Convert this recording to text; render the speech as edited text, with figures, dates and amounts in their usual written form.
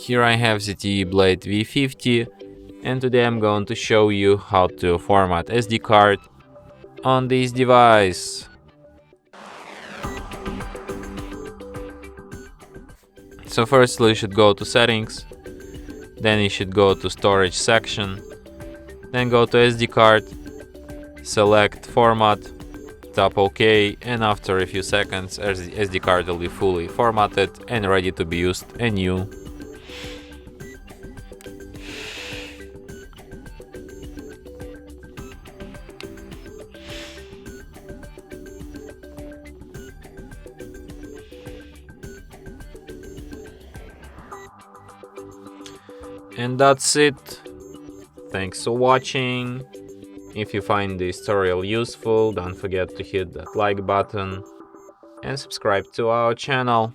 Here I have ZTE Blade V50, and today I'm going to show you how to format SD card on this device. So firstly you should go to settings, then you should go to storage section, then go to SD card, select format, tap OK, and after a few seconds SD card will be fully formatted and ready to be used anew. And that's it. Thanks for watching. If you find this tutorial useful, don't forget to hit that like button and subscribe to our channel.